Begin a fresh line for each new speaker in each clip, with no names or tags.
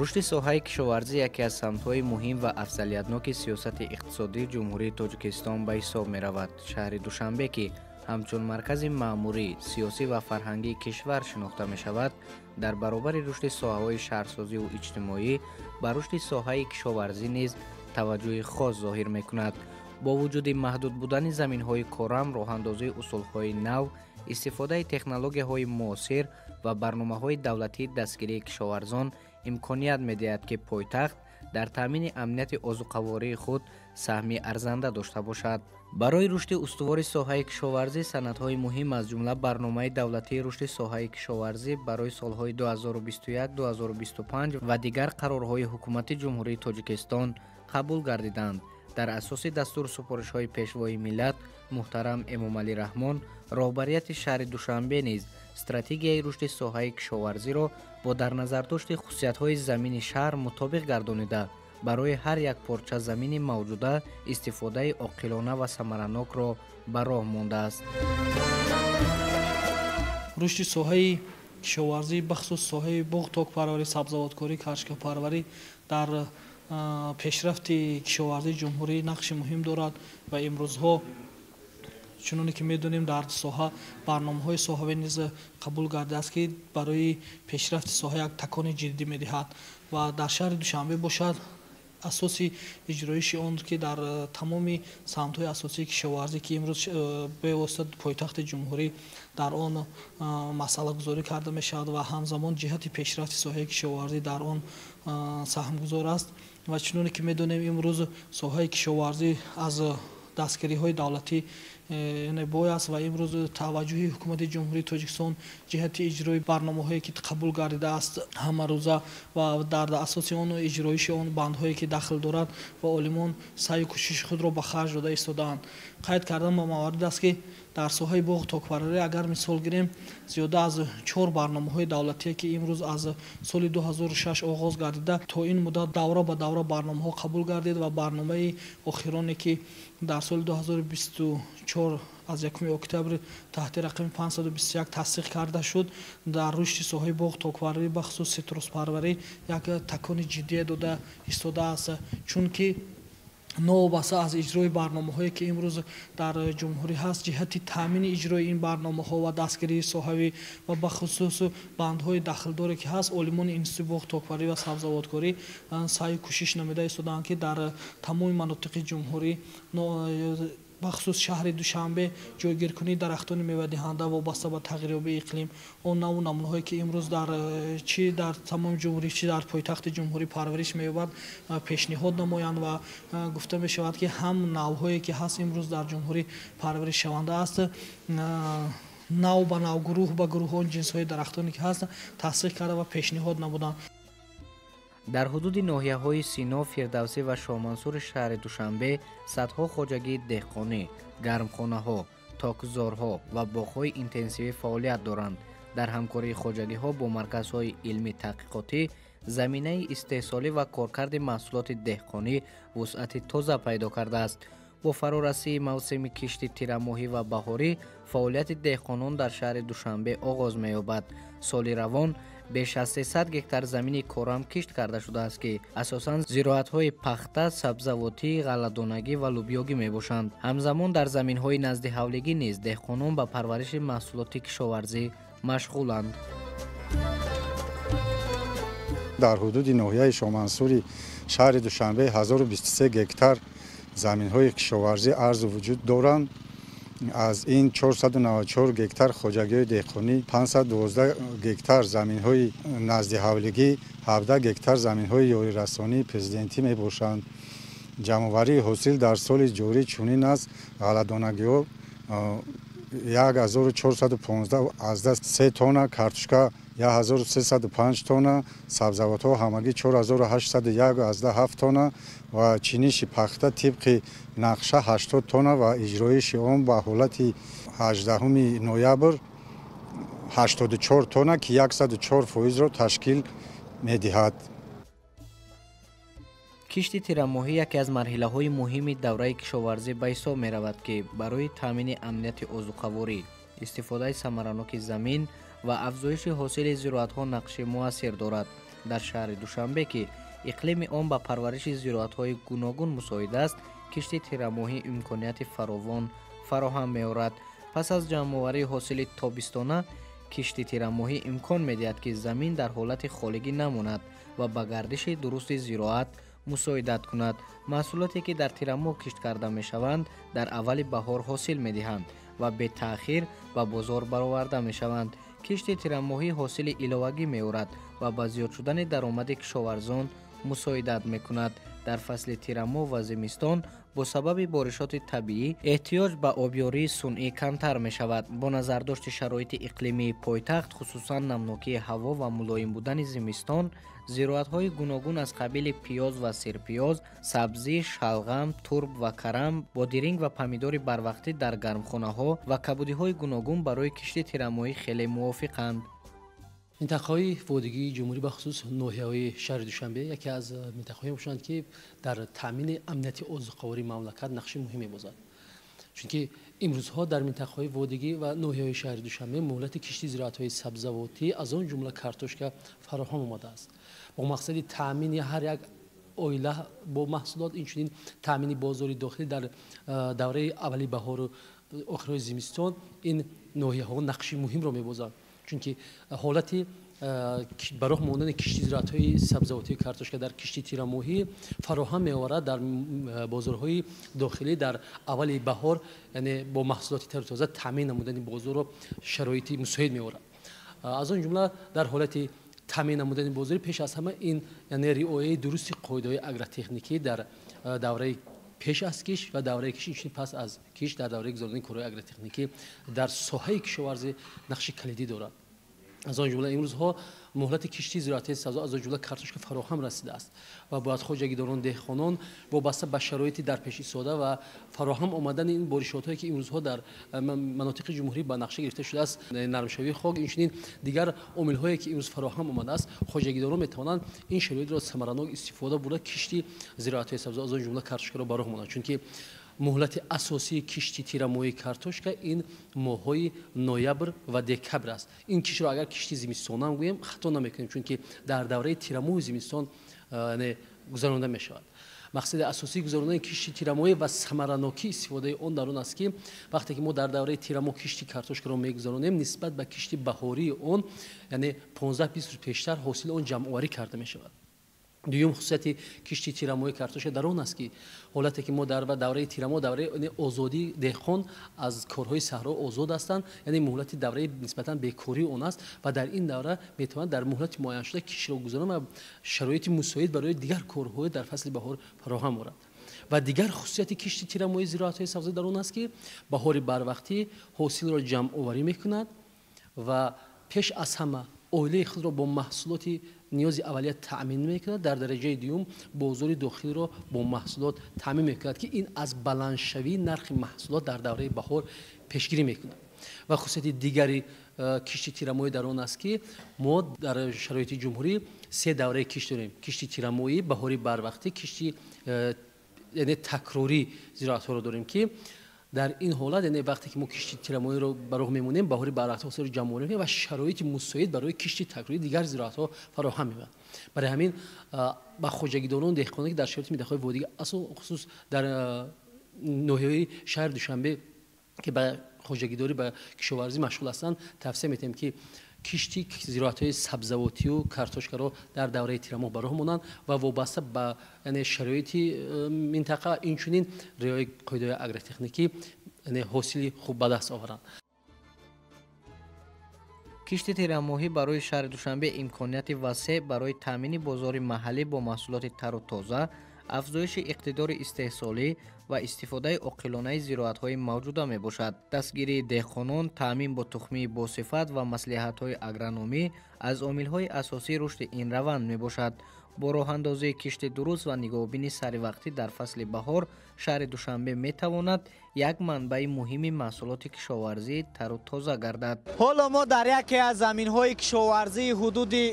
рушди соҳаи кишоварзӣ яке аз самтҳои муҳим ва афзалиятноки сиёсати иқтисодии ҷумҳурии Тоҷикистон ба ҳисоб меравад. Шаҳри Душанбе, ки ҳамчун маркази маъмурӣ, сиёсӣ ва фарҳангии кишвар шинохта мешавад, дар баробари рушди соҳаҳои шаҳрсозиву иҷтимоӣ ба рушди соҳаи кишоварзӣ низ таваҷҷӯҳи хос зоҳир мекунад. бо вуҷуди маҳдуд будани заминҳои корам, роҳандозии усулҳои нав, истифодаи технологияҳои муосир ва барномаҳои давлатии дастгирии кишоварзон имконият медиҳад, ки пойтахт дар таъмини амнияти озуқавории худ саҳми арзанда дошта бошад. барои рушди устувори соҳаи кишоварзӣ санадҳои муҳим аз ҷумла барномаи давлатии рушди соҳаи кишоварзӣ барои солҳои 2021-2025 ва дигар қарорҳои ҳукумати ҷумҳурии Тоҷикистон қабул гардиданд. дар асоси дастур супоришҳои пешвои миллат муҳтарам Эмомалӣ Раҳмон, роҳбарияти шаҳри Душанбе низ стратегияи рушди соҳаи кишоварзиро бо дар назардошти хусусиятҳои замини шаҳр мутобиқ гардонида, барои ҳар як порча замини мавҷуда истифодаи оқилона ва самаранокро ба роҳ мондааст.
рушди соҳаи кишоварзӣ бахусус соҳаи буғ, токпарварӣ, сабзавоткорӣ, кашкапарварӣ дар пешрафти кишоварзии ҷумҳурӣ нақши муҳим дорад ва имрӯзҳо чуноне ки медонем дар соҳа барномаҳои соҳавӣ низ қабул гардидааст, ки барои пешрафти соҳа як такони ҷиддӣ медиҳад ва дар шаҳри Душанбе бошад асоси иҷроиши он, ки дар тамоми самтҳои асосии кишоварзӣ, ки имрӯз бевосита пойтахти ҷумҳурӣ дар он масъалагузорӣ карда мешавад ва ҳамзамон ҷиҳати пешрафти соҳаи кишоварзӣ дар он саҳмгузор аст. ва чуноне ки медонем имрӯз соҳаи кишоварзӣ аз дастгириҳои давлатӣ бой аст ва имрӯз таваҷҷӯҳи ҳукумати ҷумҳурии Тоҷикистон ҷиҳати иҷрои барномаҳое ки қабул гардидааст ҳамарӯза ва дар асоси он иҷроиши он бандҳое ки дахл дорад ва олимон саъю кӯшиши худро ба харҷ дода истодаанд. қайд кардан ба маварид аст, ки дар соҳаи буғ токпарварӣ агар мисол гирем, зиёда аз 4 барномаҳои давлатие ки имрӯз аз соли 2006 оғоз гардида то ин муддат давра ба давра барномаҳо қабул гардид ва барномаи охироне ки дар соли 2024 аз 1 октябри таҳти рақами 521 тасдиқ карда шуд, дар рушди соҳаи буғ токпарварӣ бахусус ситруспарварӣ як такони ҷиддие дода истодааст, чунки новобаста аз иҷрои барномаҳое ки имрӯз дар ҷумҳурӣ ҳаст, ҷиҳати таъмини иҷрои ин барномаҳо ва дастгирии соҳавӣ ва бахусус бандҳои дахлдоре ки ҳаст, олимони институтии буғ токпарварӣ ва сабзавоткорӣ саъю кӯшиш намуда истодаанд, ки дар тамоми манотиқи ҷумҳурӣ бахусус шаҳри Душанбе ҷойгиркунии дарахтони мевадиҳанда вобаста ба тағйирёбии иқлим, он наву намунаҳое ки имрӯз чи дар тамоми ҷумҳурӣ, чи дар пойтахти ҷумҳурӣ парвариш меёбад, пешниҳод намоянд ва гуфта мешавад, ки ҳам навҳое ки ҳаст имрӯз дар ҷумҳурӣ парваришшаванда аст, нав ба нав, гурӯҳ ба гурӯҳ он ҷинсҳои дарахтоне ки ҳаст тасдиқ карда ва пешниҳод намуданд.
дар ҳудуди ноҳияҳои Сино, Фирдавсӣ ва Шоҳмансури шаҳри Душанбе садҳо хоҷагии деҳқонӣ, гармхонаҳо, токзорҳо ва боғҳои интенсивӣ фаъолият доранд. дар ҳамкории хоҷагиҳо бо марказҳои илмӣ таҳқиқотӣ заминаи истеҳсолӣ ва коркарди маҳсулоти деҳқонӣ вусъати тоза пайдо кардааст. бо фарорасии мавсими кишти тирамоҳӣ ва баҳорӣ фаъолияти деҳқонон дар шаҳри Душанбе оғоз меёбад. соли равон беш аз 300 гектар замини корам кишт карда шудааст, ки асосан зироатҳои пахта, сабзавотӣ, ғалладонагӣ ва лӯбиёгӣ мебошанд. ҳамзамон дар заминҳои назди ҳавлигӣ низ деҳқонон ба парвариши маҳсулоти кишоварзӣ машғуланд.
дар ҳудуди ноҳияи Шоҳмансури шаҳри Душанбе 1023 гектар заминҳои кишоварзӣ арзу вуҷуд доранд. аз ин 494 гектар хоҷагиҳои деҳқонӣ, 512 гектар заминҳои наздиҳавлигӣ, 17 гектар заминҳои ёрирасонии президентӣ мебошанд. ҷамъоварии ҳосил дар соли ҷорӣ чунин аст: ғалладонагиҳо 1415 азда 3 тонна, картошка 1305 тонна, сабзавотҳо ҳамагӣ 4801 азда 7 тонна ва чиниши пахта тибқи нақша 80 тонна ва иҷроиши он ба ҳолати 18 ноябр 84 тонна, ки 104%-ро ташкил медиҳад.
кишти тирамоҳӣ яке аз марҳилаҳои муҳими давраи кишоварзӣ ба ҳисоб меравад, ки барои таъмини амнияти озуқаворӣ, истифодаи самараноки замин ва афзоиши ҳосили зироатҳо нақши муассир дорад. дар шаҳри Душанбе ки иқлими он ба парвариши зироатҳои гуногун мусоид аст, кишти тирамоҳӣ имконияти фаровон фароҳам меорад. пас аз ҷамъоварии ҳосили тобистона, кишти тирамоҳӣ имкон медиҳад ки замин дар ҳолати холигӣ намонад ва ба гардиши дурусти зироат мусоидат кунад. маҳсулоте ки дар тирамоҳ кишт карда мешаванд, дар аввали баҳор ҳосил медиҳанд ва бетаъхир ба бозор бароварда мешаванд. кишти тирамоҳӣ ҳосили иловагӣ меорад ва ба зиёд шудани даромади кишоварзон мусоидат мекунад. дар фасли тирамоҳ ва зимистон бо сабаби боришоти табиӣ эҳтиёҷ ба обёрии сунъӣ камтар мешавад. бо назардошти шароити иқлимии пойтахт, хусусан намнокии ҳаво ва мулоим будани зимистон, зироатҳои гуногун аз қабили пиёз ва сирпиёз, сабзӣ, шалғам, турб ва карам, бодиринг ва помидори барвақтӣ дар гармхонаҳо ва кабудиҳои гуногун барои кишти тирамоҳӣ хеле мувофиқанд.
минтақаҳои водигии ҷумҳурӣ бахусус ноҳияҳои шаҳри Душанбе яке аз минтақаҳое бошанд ки дар таъмини амнияти озуқавории мамлакат нақши муҳим мебозад. чунки имрӯзҳо дар минтақаҳои водигӣ ва ноҳияҳои шаҳри Душанбе муҳлати кишти зироатҳои сабзавотӣ аз он ҷумла картошка фароҳам омадааст. бо мақсади таъмини ҳар як оила бо маҳсулот, инчунин таъмини бозори дохилӣ дар давраи аввали баҳору охирҳои зимистон, ин ноҳияҳо нақши муҳимро мебозанд. чунки ҳолати бароҳ мондани кишти зироатҳои сабзавотии картошка дар кишти тирамоҳӣ фароҳам меоварад дар бозорҳои дохилӣ дар аввали баҳор, яъне бо маҳсулоти тару тоза таъмин намудани бозору шароити мусоид меорад. аз он ҷумла дар ҳолати таъмин намудани бозорӣ пеш аз ҳама ин яъне риояи дурусти қоидаҳои агротехникӣ дар давраи пеш аз киш ва давраи киш, инчунин пас аз киш дар давраи гузарондани корҳои агротехникӣ дар соҳаи кишоварзӣ нақши калидӣ дорад. аз он ҷумла имрӯзҳо муҳлати кишти зироатии сабзавот, аз он ҷумла картошка фароҳам расидааст ва бояд хоҷагидорон, деҳқонон вобаста ба шароити дарпеш истода ва фароҳам омадани ин боришотҳое ки имрӯзҳо дар манотиқи ҷумҳурӣ ба нақша гирифта шудааст, нармшавии хок, инчунин дигар омилҳое ки имрӯз фароҳам омадааст, хоҷагидорон метавонанд ин шароитро самаранок истифода бурда кишти зироатҳои сабзавот, аз он ҷумла картошкаро ба роҳ монанд. чунки муҳлати асосии кишти тирамоҳии картошка ин моҳҳои ноябр ва декабр аст. ин киштро агар кишти зимистонам гӯем хато намекунем, чунки дар давраи тирамоҳи зимистон гузаронда мешавад. мақсади асосии гузарондани кишти тирамоҳӣ ва самаранокии истифодаи он дар он аст ки вақте ки мо дар давраи тирамоҳ кишти картошкаро мегузаронем, нисбат ба кишти баҳории он, яъне 15-20 рӯз пештар ҳосили он ҷамъоварӣ карда мешавад. дуюм хусусияти кишти тирамоҳии картошка дар он аст ки ҳолате ки мо дар давраи тирамоҳ, давраи озодии деҳқон аз корҳои саҳро озод ҳастанд, яъне муҳлати давраи нисбатан бекории он аст ва дар ин давра метавонад дар муҳлати муайяншуда кишро гузаронад ва шароити мусоид барои дигар корҳое дар фасли баҳор фароҳам орад. ва дигар хусусияти кишти тирамоҳии зироатҳои сабзавот дар он аст ки баҳори барвақтӣ ҳосилро ҷамъоварӣ мекунад ва пеш аз ҳама оилаи худро бо маҳсулоти ниёзи аввалия таъмин мекунад, дар дараҷаи дуюм бозори дохилиро бо маҳсулот таъмин мекунад ки ин аз баландшавии нархи маҳсулот дар давраи баҳор пешгирӣ мекунад. ва хусусияти дигари кишти тирамоҳӣ дар он аст ки мо дар шароити ҷумҳурӣ се давраи кишт дорем: кишти тирамоҳӣ, баҳори барвақтӣ, кишти яъне такрории зироатҳоро дорем ки дар ин ҳолат, яъне вақте ки мо кишти тирамоҳиро ба роҳ мемонем, баҳори барвақти ҳосилро ҷамъоварӣ мекунем ва шароити мусоид барои кишти такрории дигар зироатҳо фароҳам меояд. барои ҳамин ба хоҷагидорон, деҳқононе ки дар шароити минтақаҳои водигӣ, хусус дар ноҳияҳои шаҳри Душанбе ки ба хоҷагидорӣ, ба кишоварзӣ машғул ҳастанд, тавсия метаҳем ки кишти зироатҳои сабзавотию картошкаро дар давраи тирамоҳ ба роҳ монанд ва вобаста ба шароити минтақа, инчунин риояи қоидаҳои агротехникӣ ҳосили хуб ба даст оваранд.
кишти тирамоҳӣ барои шаҳри Душанбе имконияти васеъ барои таъмини бозори маҳаллӣ бо маҳсулоти тару тоза, афзоиши иқтидори истеҳсолӣ ва истифодаи оқилонаи зироатҳои мавҷуда мебошад. дастгирии деҳқонон, таъмин бо тухмии босифат ва маслиҳатҳои агрономӣ аз омилҳои асосии рушди ин раванд мебошад. бо роҳандозии кишти дуруст ва нигоҳубини саривақтӣ дар фасли баҳор, шаҳри Душанбе метавонад як манбаи муҳими маҳсулоти кишоварзии тару тоза гардад.
ҳоло мо дар яке аз заминҳои кишоварзии ҳудуди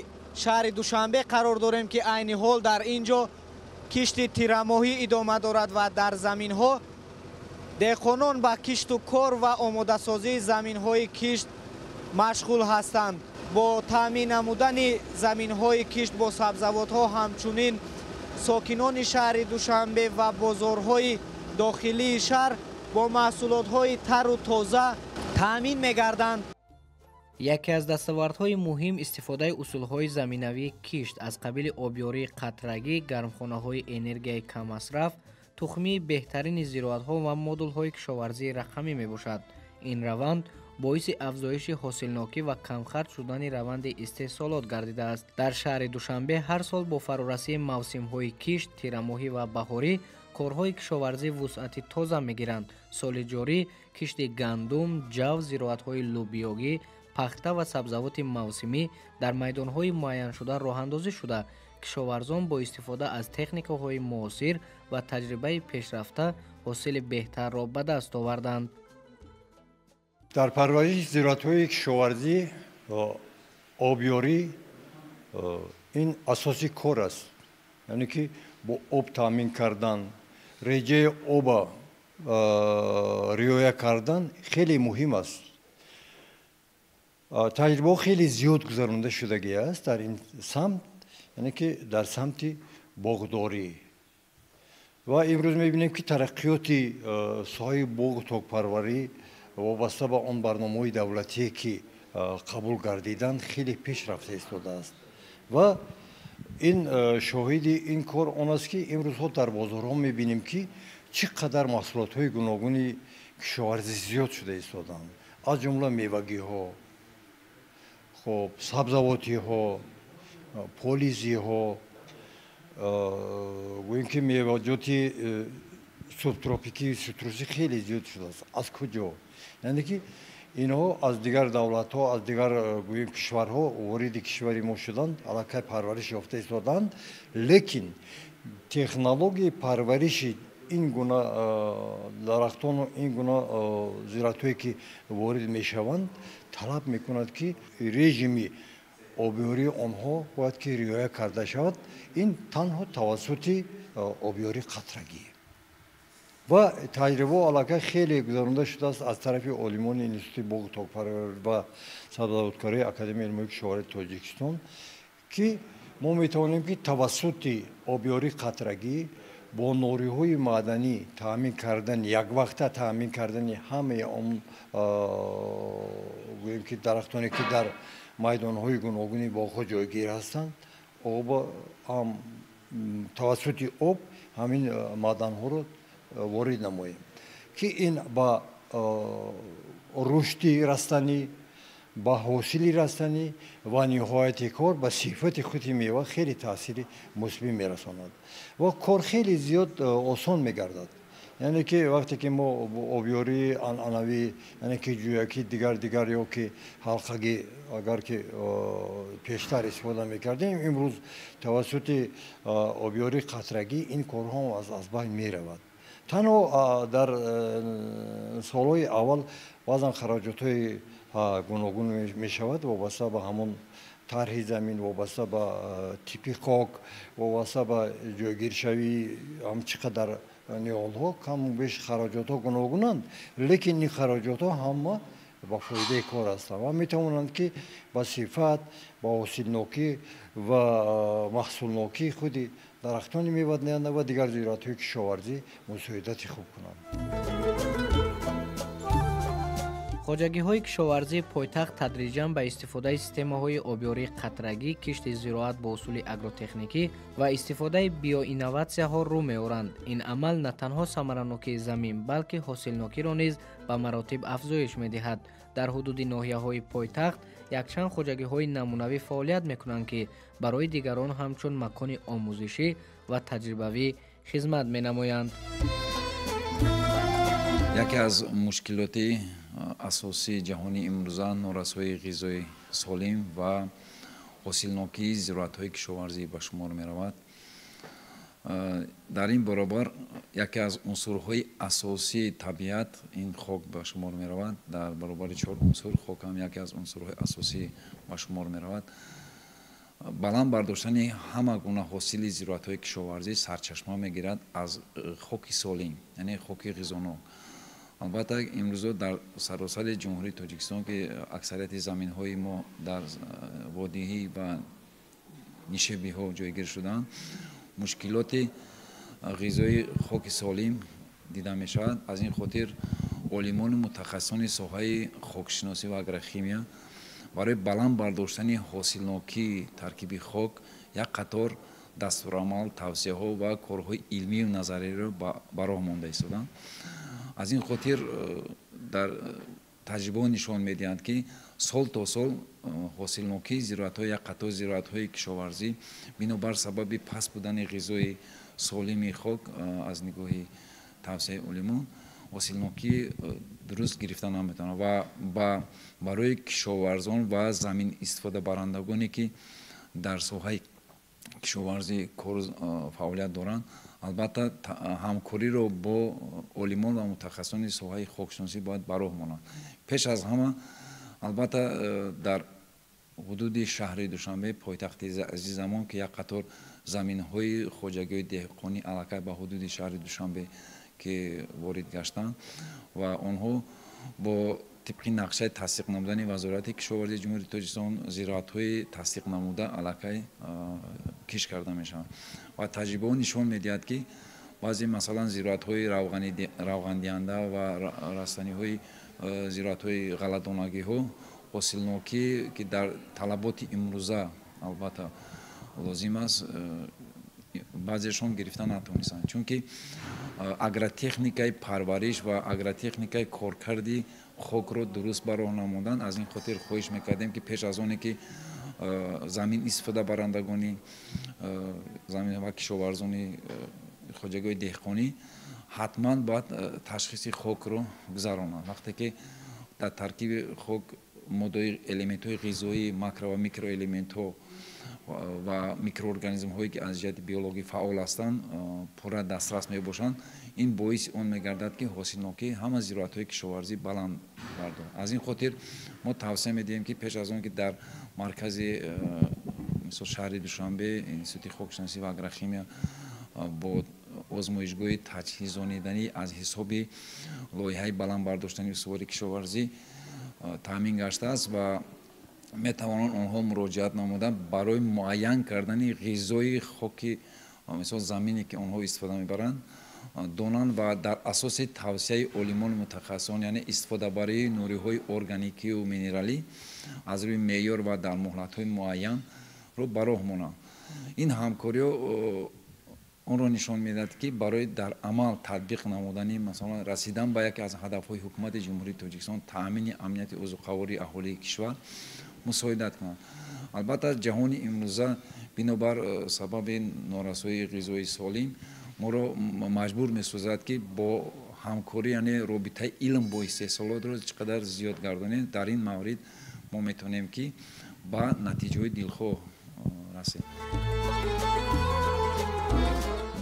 шаҳри Душанбе қарор дорем ки айни ҳол дар ин ҷо кишти тирамоҳӣ идома дорад ва дар заминҳо деҳқонон ба кишту кор ва омодасозии заминҳои кишт машғул ҳастанд. бо таъмин намудани заминҳои кишт бо сабзавотҳо ҳамчунин сокинони шаҳри Душанбе ва бозорҳои дохилии шаҳр бо маҳсулотҳои тару тоза таъмин мегарданд.
яке аз дастовардҳои муҳим истифодаи усулҳои заминавии кишт аз қабили обёрии қатрагӣ, гармхонаҳои энергияи камасраф, тухмии беҳтарини зироатҳо ва модулҳои кишоварзии рақамӣ мебошад. ин раванд боиси афзоиши ҳосилнокӣ ва камхарҷ шудани раванди истеҳсолот гардидааст. дар шаҳри Душанбе ҳар сол бо фарорасии мавсимҳои кишт, тирамоҳӣ ва баҳорӣ корҳои кишоварзӣ вусъати тоза мегиранд. соли ҷорӣ кишти гандум, ҷав, зироатҳои лӯбиёгӣ, пахта ва сабзавоти мавсимӣ дар майдонҳои муайяншуда роҳандозӣ шуда, кишоварзон бо истифода аз техникаҳои муосир ва таҷрибаи пешрафта ҳосили беҳтарро ба даст оварданд.
дар парвариши зироатҳои кишоварзӣ обёрӣ ин асоси кор аст. яъне ки бо об таъмин кардан, реҷаи оба риоя кардан хеле муҳим аст. таҷрибаҳо хеле зиёд гузаронда шудагӣ аст дар ин самт, яъне ки дар самти боғдорӣ. ва имрӯз мебинем ки тараққиёти соҳаи боғу токпарварӣ вобаста ба он барномаҳои давлатие ки қабул гардиданд хеле пеш рафта истодааст. ва ин шоҳиди ин кор он аст ки имрӯзҳо дар бозорҳо мебинем ки чӣ қадар маҳсулотҳои гуногуни кишоварзӣ зиёд шуда истоданд, аз ҷумла мевагиҳо, хоб сабзавотиҳо, полизиҳо, гӯем ки меваҷоти субтропикӣ, ситрусӣ хеле зиёд шудааст. аз куҷо? яъне ки инҳо аз дигар давлатҳо, аз дигар гӯем кишварҳо вориди кишвари мо шуданд, аллакай парвариш ёфта истоданд, лекин технологияи парвариши ин гуна дарахтону ин гуна зироатҳое ки ворид мешаванд талаб мекунад ки режими обёрии онҳо бояд ки риоя карда шавад. ин танҳо тавассути обёрии қатрагӣ ва таҷрибаҳо аллакай хеле гузаронда шудааст аз тарафи олимони институти боғу токпарварӣ ва сабзавоткории академияи илмҳои кишоварзии тоҷикистон ки мо метавонем ки тавассути обёрии қатрагӣ бо нориҳои маъданӣ таъмин кардани яквақта таъмин кардани ҳамаи он гӯем ки дарахтоне ки дар майдонҳои гуногуни боғҳо ҷойгир ҳастанд, тавассути об ҳамин маъданҳоро ворид намоем ки ин ба рушди растанӣ, ба ҳосили растанӣ ва ниҳояти кор ба сифати худи мева хеле таъсири мусбӣ мерасонад ва кор хеле зиёд осон мегардад. яъне ки вақте ки мо обёрии анъанавӣ, яъне ки ҷӯяки дигар ё ки ҳалқагӣ агар ки пештар истифода мекардем, имрӯз тавассути обёрии қатрагӣ ин корҳо аз байн меравад. танҳо дар солҳои аввал баъзан хароҷотҳои гуногун мешавад вобаста ба ҳамон тарҳи замин, вобаста ба типи хок, вобаста ба ҷойгиршавии ҳамчи қадар ниҳолҳо каму беш хароҷотҳо гуногунанд, лекин ин хароҷотҳо ҳама ба фоидаи кор ҳастанд ва метавонанд ки ба сифат, ба ҳосилнокӣ ва маҳсулнокии худи дарахтони мевадиҳанда ва дигар зироатҳои кишоварзӣ мусоидати хуб кунанд.
хоҷагиҳои кишоварзии пойтахт тадриҷан ба истифодаи системаҳои обёрии қатрагӣ, кишти зироат бо усули агротехникӣ ва истифодаи биоинноватсияҳо рӯ меоранд. ин амал на танҳо самаранокии замин, балки ҳосилнокиро низ ба маротиб афзоиш медиҳад. дар ҳудуди ноҳияҳои пойтахт якчанд хоҷагиҳои намунавӣ фаъолият мекунанд ки барои дигарон ҳамчун макони омӯзишӣ ва таҷрибавӣ хизмат менамоянд.
яке аз мушкилоти асосии ҷаҳонии имрӯза норасоии ғизои солим ва ҳосилнокии зироатҳои кишоварзӣ ба шумор меравад. дар ин баробар яке аз унсурҳои асосии табиат ин хок ба шумор меравад. дар баробари 4 унсур хок ҳам яке аз унсурҳои асосӣ ба шумор меравад. баланд бардоштани ҳама гуна ҳосили зироатҳои кишоварзӣ сарчашма мегирад аз хоки солим, яъне хоки ғизонок. البته امروز در سراسر جمهوری تاجیکستان که اکثریت زمین های ما در وادی و نیشابی ها جایگیر شدن، مشکلات غذایی خاک سالم دیده می شود. از این خاطر عالمان متخصصان ساحه خاکشناسی و اگروکیمیا برای بلند برداشتن حاصلناکی ترکیب خاک یک قطار دستورالعمل، توصیه ها و کارهای علمی و نظری را به راه مانده ایستادند. از این خاطر در تجربه نشان میدهند که سال تا سال حاصلناکی زراعت‌های یک قطار زراعت‌های کشاورزی بنابر سبب پس بودن غذای سالم خاک از نگاه توصیه علما حاصلناکی درست گرفتن نمیتونه و برای کشاورزان و زمین استفاده برندگانی که در ساحه کشاورزی کار فعالیت دارند البته همکاری رو با علمان و متخصصان ساحه خاکشناسی باید به راه مانند. پیش از همه البته در حدود شهر دوشنبه پایتخت عزیزمان که یک قطار زمین‌های خواجگی دهقانی علاقه به حدود شهر دوشنبه که وارد گشتند و آنها با طبق نقشه تصدیق نمودن وزارت کشاورزی جمهوری تاجیکستان زراعت‌های تصدیق نموده علاقه کش کرده میشوند و تجربه نشان میدهد که بعضی مثلا زراعت‌های روغن دهنده و رستنی‌های زراعت‌های غله‌دانگی‌ها حاصلناکی که در طلبات امروزه البته لازم است بعضیشان گرفتن نتونستند، چون که اگرتکنیکای پرورش و اگرتکنیکای کارکردی خاک رو درست به راه نمودن. از این خاطر خواهش میکردیم که پیش از آنی که زمین استفاده برندگانی زمین و کشاورزانی خواجگی دهقانی حتما باید تشخیص خاک رو گذرانند. وقتی که در ترکیب خاک ماده‌های الیمنت‌های غذایی ماکرو و میکرو الیمنت‌ها و میکروارگانیسم هایی که از جهت بیولوژی فعال هستند پورا دسترس می باشند، این باعث اون میگردد که حاصلناکی همه زراعت‌های کشاورزی بلند گردد. از این خاطر ما توصیه میدیم که پیش از آن که در مرکز مثل شهر دوشنبه انستیتوت خاکشناسی و اگروکیمیا با آزمایشگاه تجهیزانیدنی از حساب لایحه بلند برداشتن استواری کشاورزی تامین گشته است و میتوانند آنها مراجعت نمودن برای معین کردن غذای خاک مثلا زمینی که آنها استفاده میبرند دانند و در اساس توصیه علمان متخصصان یعنی استفاده برای نوری‌های ارگانیکی و مینرالی از روی معیار و در مهلت‌های معین رو به راه مانند. این همکاری اون رو نشان میدهد که برای در عمل تطبیق نمودن مثلا رسیدن به یکی از هدف‌های حکومت جمهوری تاجیکستان تامین امنیت عضوقواری اهالی کشور مساعدت کنند. البته جهان امروزه بنابر سبب نارسایی غذای سالم ما را مجبور می‌سازد که با همکاری یعنی رابطه علم با استحصالات را چقدر زیاد گردانیم. در این مورد ما میتونیم که با نتیجه دلخواه رسیم.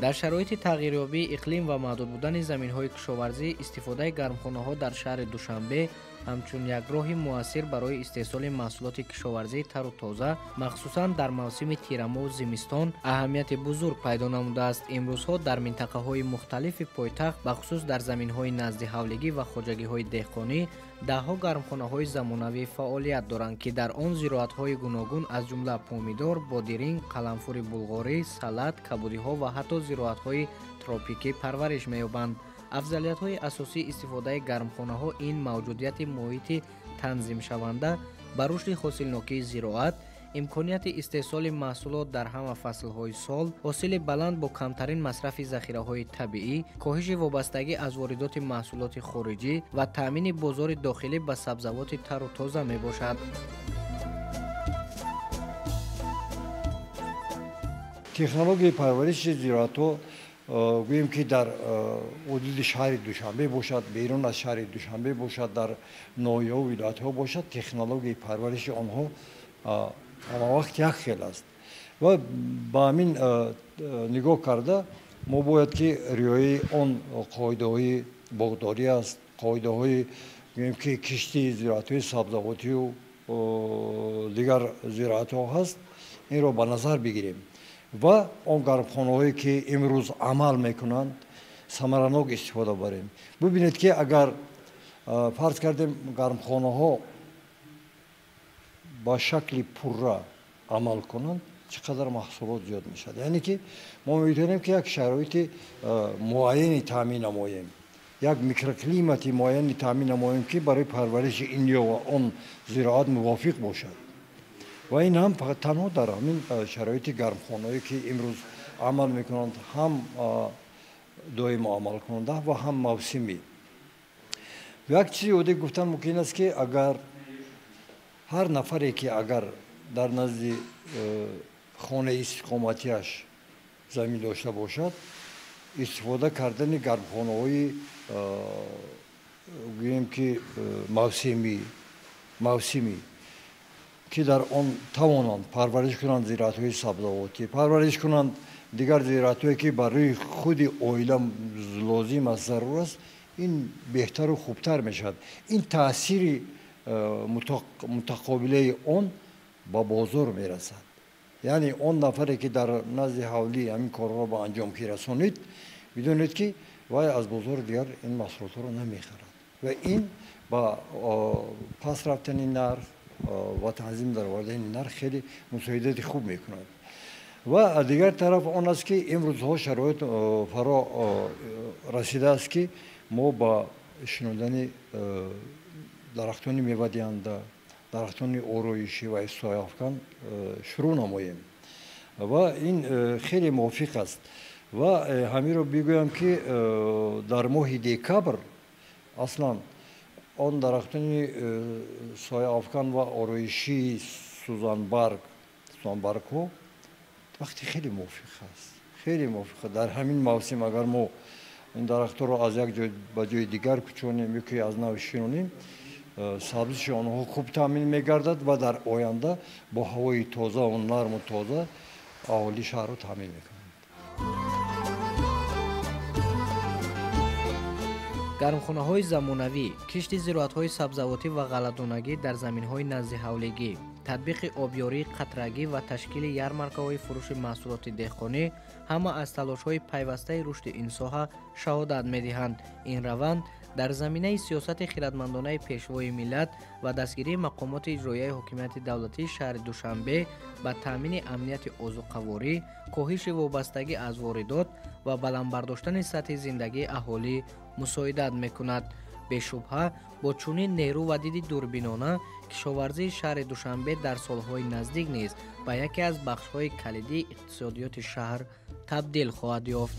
در شرایط تغییریابی اقلیم و محدود بودن زمین‌های کشاورزی استفاده گرمخانه‌ها در شهر دوشنبه همچون یک راه مؤثر برای استحصال محصولات کشاورزی تر و تازه مخصوصاً در موسم تیرماه و زمستان اهمیت بزرگ پیدا نموده است. امروزها در منطقه‌های مختلف پایتخت بخصوص در زمین‌های نزد حولگی و خواجگی‌های دهقانی ده‌ها گرمخانه‌های زمانوی فعالیت دارند که در آن زراعت‌های گوناگون از جمله پومیدور، بادرینگ، قلمفور بلغاری، سالاد، کبودی‌ها و حتی زراعت‌های تروپیکی پرورش می‌یابند. افضلیت‌های اساسی استفاده گرمخانه‌ها این موجودیت محیط تنظیم شونده بر رشد حاصلناکی زراعت، امکانیت استحصال محصولات در همه فصل‌های سال، حاصل بلند با کمترین مصرف ذخیره‌های طبیعی، کاهش وابستگی از واردات محصولات خارجی و تأمین بازار داخلی به سبزیجات تر و تازه میباشد.
تکنولوژی پرورش زراعت‌ها گوییم که در حدود شهر دوشنبه باشد، بیرون از شهر دوشنبه باشد، در ناحیه‌ها و ولایت‌ها باشد، تکنولوژی پرورش آنها همه وقت یک خیل است و با همین نگاه کرده ما باید که رعایت آن قاعده‌های باغداری است، قاعده‌های گوییم که کشتی زراعت‌های سبزیجاتی و دیگر زراعت‌ها هست، این را به نظر بگیریم و آن گرمخانه‌هایی که امروز عمل میکنند ثمرناک استفاده بریم. ببینید که اگر фарз кардем гармхонаҳо ба шакли пурра амал кунанд, чӣ қадар маҳсулот зиёд мешавад. яъне ки мо метавонем ки як шароити муайяне таъмин намоем, як микроклимати муайяне таъмин намоем ки барои парвариши ин ё ва он зироат мувофиқ бошад. ва ин ҳам фақат танҳо дар ҳамин шароити гармхонаҳое ки имрӯз амал мекунанд, ҳам доимо амалкунанда ва ҳам мавсимӣ. як чизи оде гуфтан мумкин аст ки агар ҳар нафаре ки агар дар назди хонаи истиқоматиаш замин дошта бошад, истифода кардани гармхонаҳои гӯем ки мавсимӣ ки дар он тавонанд парвариш кунанд зироатҳои сабзавотӣ, парвариш кунанд дигар зироатҳое ки барои худи оила лозим аст, зарур аст, ин беҳтару хубтар мешавад. ин таъсири мутақобилаи он ба бозор мерасад. яъне он нафаре ки дар назди ҳавлӣ ҳамин корро ба анҷомгӣ расонид, бидонед ки вай аз бозор дигар ин маҳсулотҳоро намехарад ва ин ба паст рафтани нарх ва танзим даровардани нарх хеле мусоидати хуб мекунад. ва дигар тараф он аст ки имрӯзҳо шароит фаро расидааст ки мо ба шинодани дарахтони мевадиҳанда, дарахтони ороишӣ ва сояфкан шурӯъ намоем ва ин хеле мувофиқ аст. ва ҳамиро бигӯям ки дар моҳи декабр аслан он дарахтони сояафкан ва ороишии сузанбаргҳо вақти хеле мувофиқ аст, хеле мувофиқ. дар ҳамин мавсим агар мо ин дарахтҳоро аз як ҷой ба ҷои дигар кӯчонем ё ки аз нав шинонем, сабзиши онҳо хуб таъмин мегардад ва дар оянда бо ҳавои тозаву нарму тоза аҳолии шаҳрро таъмин мекунанд.
гармхонаҳои замонавӣ, кишти зироатҳои сабзавотӣ ва ғалладонагӣ дар заминҳои назди ҳавлигӣ, татбиқи обёрии қатрагӣ ва ташкили ярмаркаҳои фурӯши маҳсулоти деҳқонӣ ҳама аз талошҳои пайвастаи рушди ин соҳа шаҳодат медиҳанд. ин раванд дар заминаи сиёсати хиратмандонаи пешвои миллат ва дастгирии мақомоти иҷроияи ҳокимияти давлатии шаҳри Душанбе ба таъмини амнияти озуқаворӣ, коҳиши вобастагӣ аз воридот ва баландбардоштани сатҳи зиндагии аҳолӣ мусоидат мекунад. бешубҳа бо чунин нерӯ ва диди дурбинона кишоварзии шаҳри Душанбе дар солҳои наздик низ ба яке аз бахшҳои калидии иқтисодиёти шаҳр табдил хоҳад ёфт.